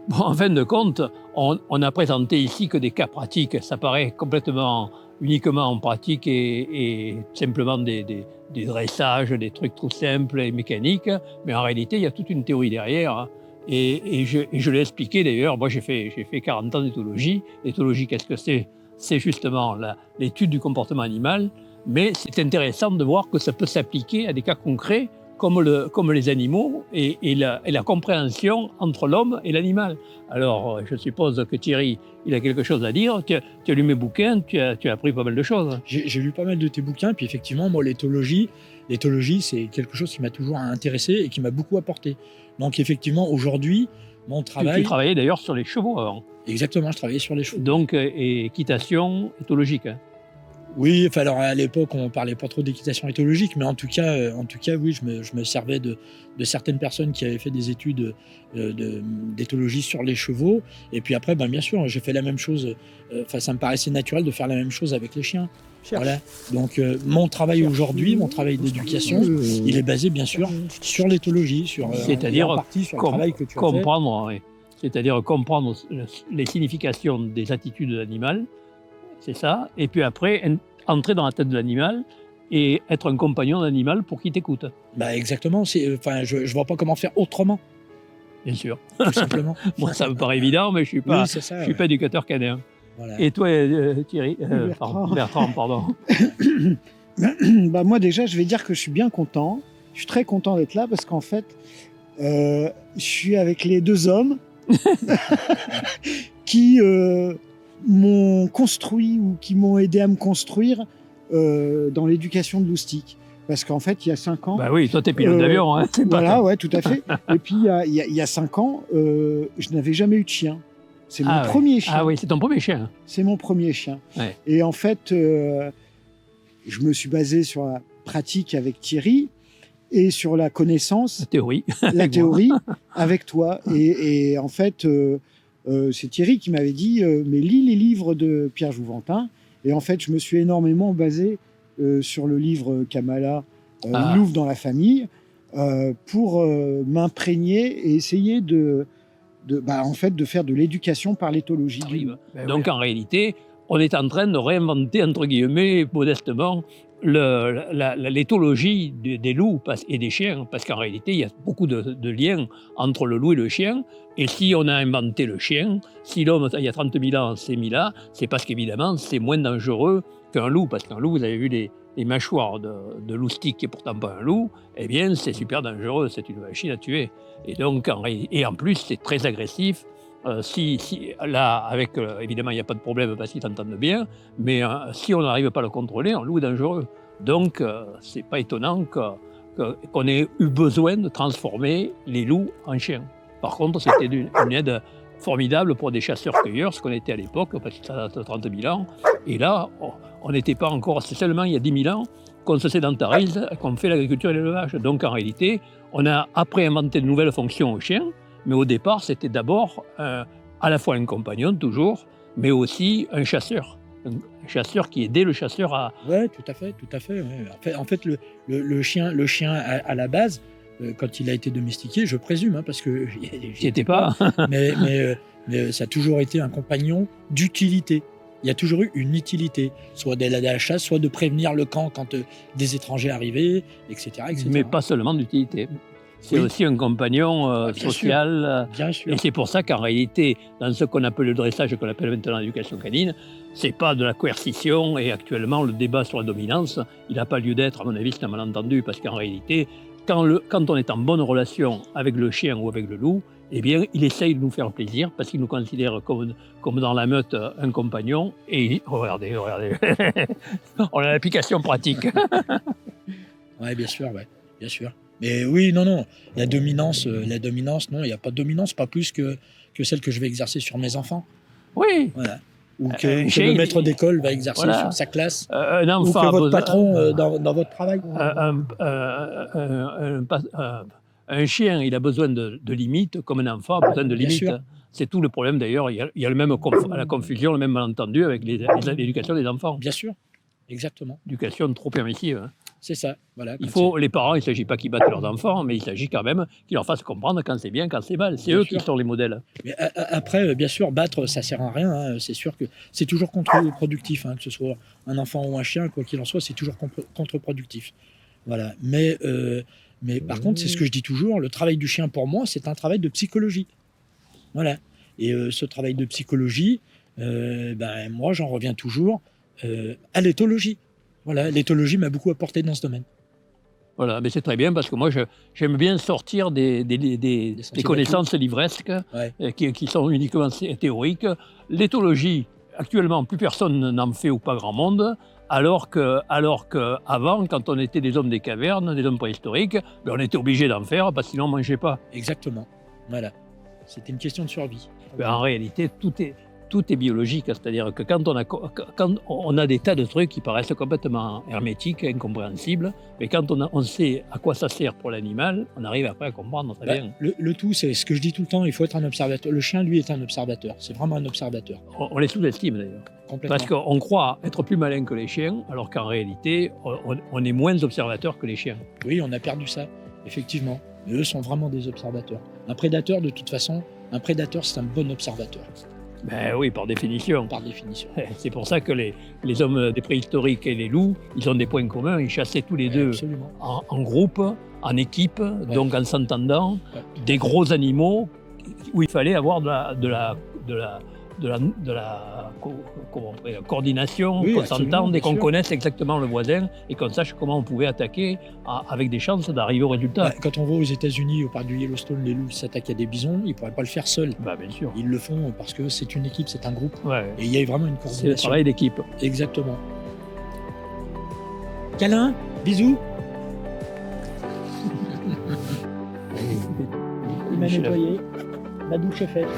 Bon, en fin de compte, on a présenté ici que des cas pratiques. Ça paraît complètement, uniquement en pratique et simplement des dressages, des trucs tout simples et mécaniques. Mais en réalité, il y a toute une théorie derrière, hein. Et je l'ai expliqué d'ailleurs. Moi, j'ai fait 40 ans d'éthologie. L'éthologie, qu'est-ce que c'est? C'est justement l'étude du comportement animal. Mais c'est intéressant de voir que ça peut s'appliquer à des cas concrets comme les animaux et la compréhension entre l'homme et l'animal. Alors, je suppose que Thierry, il a quelque chose à dire. Tu as lu mes bouquins, tu as appris pas mal de choses. J'ai lu pas mal de tes bouquins, puis effectivement, moi, l'éthologie, c'est quelque chose qui m'a toujours intéressé et qui m'a beaucoup apporté. Donc, effectivement, aujourd'hui, mon travail... Tu travaillais d'ailleurs sur les chevaux avant. Exactement, je travaillais sur les chevaux. Donc, et équitation éthologique. Hein. Oui, enfin, alors à l'époque, on ne parlait pas trop d'équitation éthologique, mais en tout cas oui, je me servais de certaines personnes qui avaient fait des études d'éthologie sur les chevaux. Et puis après, bien sûr, j'ai fait la même chose. Ça me paraissait naturel de faire la même chose avec les chiens. Voilà. Donc, mon travail aujourd'hui, mon travail d'éducation, il est basé, bien sûr, sur l'éthologie, c'est-à-dire en partie sur le travail que tu as comprendre, fait. Oui. C'est-à-dire comprendre les significations des attitudes de l'animal. C'est ça. Et puis après, entrer dans la tête de l'animal et être un compagnon de l'animal pour qu'il t'écoute. Exactement. Je ne vois pas comment faire autrement. Bien sûr. Tout simplement. Moi, ça me paraît évident, mais je ne suis pas éducateur canin. Voilà. Et toi, Thierry Bertrand, pardon. Moi, déjà, je vais dire que je suis bien content. Je suis très content d'être là parce qu'en fait, je suis avec les deux hommes qui... m'ont construit ou qui m'ont aidé à me construire dans l'éducation de Loustic. Parce qu'en fait, il y a 5 ans... Bah oui, toi, t'es pilote d'avion. Hein, voilà, ouais, tout à fait. Et puis, il y a 5 ans, je n'avais jamais eu de chien. C'est mon premier chien. Ah oui, c'est ton premier chien. C'est mon premier chien. Ouais. Et en fait, je me suis basé sur la pratique avec Thierry et sur la connaissance... La théorie avec toi. Et en fait... c'est Thierry qui m'avait dit mais lis les livres de Pierre Jouventin. Et en fait, je me suis énormément basé sur le livre Kamala, Louvre dans la famille, pour m'imprégner et essayer de faire de l'éducation par l'éthologie. Donc en réalité, on est en train de réinventer, entre guillemets, modestement, l'éthologie des loups et des chiens, parce qu'en réalité, il y a beaucoup de liens entre le loup et le chien. Et si on a inventé le chien, si l'homme, il y a 30 000 ans, s'est mis là, c'est parce qu'évidemment, c'est moins dangereux qu'un loup. Parce qu'un loup, vous avez vu les mâchoires de loustic, qui n'est pourtant pas un loup, eh bien, c'est super dangereux, c'est une machine à tuer. Et donc, en plus, c'est très agressif. Là, avec, évidemment, il n'y a pas de problème parce qu'ils t'entendent bien, mais si on n'arrive pas à le contrôler, un loup est dangereux. Donc, c'est pas étonnant qu'on ait eu besoin de transformer les loups en chiens. Par contre, c'était une aide formidable pour des chasseurs-cueilleurs, ce qu'on était à l'époque, parce que ça date de 30 000 ans. Et là, on n'était pas encore, c'est seulement il y a 10 000 ans qu'on se sédentarise, qu'on fait l'agriculture et l'élevage. Donc, en réalité, on a après inventé de nouvelles fonctions aux chiens. Mais au départ, c'était d'abord à la fois un compagnon, toujours, mais aussi un chasseur. Un chasseur qui aidait le chasseur à... Oui, tout à fait. Ouais. En fait, le chien à la base, quand il a été domestiqué, je présume, parce que... J'y étais pas. mais ça a toujours été un compagnon d'utilité. Il y a toujours eu une utilité, soit d'aller à la chasse, soit de prévenir le camp quand des étrangers arrivaient, etc., etc. Mais pas seulement d'utilité. C'est aussi un compagnon social. Bien sûr. Et c'est pour ça qu'en réalité, dans ce qu'on appelle le dressage et qu'on appelle maintenant l'éducation canine, c'est pas de la coercition. Et actuellement, le débat sur la dominance, il n'a pas lieu d'être, à mon avis, c'est un malentendu. Parce qu'en réalité, quand on est en bonne relation avec le chien ou avec le loup, eh bien, il essaye de nous faire plaisir parce qu'il nous considère comme dans la meute un compagnon. Et regardez, on a l'application pratique. Oui, bien sûr. Mais oui, non, la dominance, non, il n'y a pas de dominance, pas plus que celle que je vais exercer sur mes enfants. Oui. Voilà. Ou que le maître d'école va exercer sur sa classe. Un enfant ou que votre patron dans votre travail. Un chien, il a besoin de limites, comme un enfant a besoin de limites. Sûr. C'est tout le problème d'ailleurs. Il y a le même la confusion, le même malentendu avec l'éducation des enfants. Bien sûr, exactement. Éducation trop permissive. C'est ça. Voilà, Les parents, il ne s'agit pas qu'ils battent leurs enfants, mais il s'agit quand même qu'ils leur fassent comprendre quand c'est bien, quand c'est mal. C'est eux qui sont les modèles. Mais après, bien sûr, battre, ça ne sert à rien. Hein. C'est sûr que c'est toujours contre-productif, hein, que ce soit un enfant ou un chien, quoi qu'il en soit, c'est toujours contre-productif. Voilà. Mais par contre, c'est ce que je dis toujours, le travail du chien, pour moi, c'est un travail de psychologie. Voilà. Et ce travail de psychologie, moi, j'en reviens toujours à l'éthologie. Voilà, l'éthologie m'a beaucoup apporté dans ce domaine. Voilà, mais c'est très bien parce que moi, j'aime bien sortir des connaissances livresques qui sont uniquement théoriques. L'éthologie, actuellement, plus personne n'en fait ou pas grand monde, alors qu'avant, quand on était des hommes des cavernes, des hommes préhistoriques, on était obligé d'en faire parce que sinon on ne mangeait pas. Exactement, voilà. C'était une question de survie. En réalité, tout est biologique, c'est-à-dire que quand on a des tas de trucs qui paraissent complètement hermétiques, incompréhensibles, mais quand on sait à quoi ça sert pour l'animal, on arrive après à comprendre très bien. Le tout, c'est ce que je dis tout le temps, il faut être un observateur. Le chien, lui, est un observateur. C'est vraiment un observateur. On les sous-estime d'ailleurs. Parce qu'on croit être plus malin que les chiens, alors qu'en réalité, on est moins observateurs que les chiens. Oui, on a perdu ça, effectivement. Mais eux sont vraiment des observateurs. Un prédateur, de toute façon, c'est un bon observateur. Ben oui, par définition. Par définition. C'est pour ça que les hommes des préhistoriques et les loups, ils ont des points communs. Ils chassaient tous les deux en groupe, en équipe, donc en s'entendant, des gros animaux où il fallait avoir de la coordination, qu'on s'entende et qu'on connaisse exactement le voisin et qu'on sache comment on pouvait attaquer avec des chances d'arriver au résultat. Quand on va aux États-Unis, au parc du Yellowstone, les loups s'attaquent à des bisons, ils ne pourraient pas le faire seuls. Bien sûr. Ils le font parce que c'est une équipe, c'est un groupe. Ouais. Et il y a vraiment une coordination. C'est le travail d'équipe. Exactement. Câlin, bisous. Il m'a nettoyé. La douche est faite.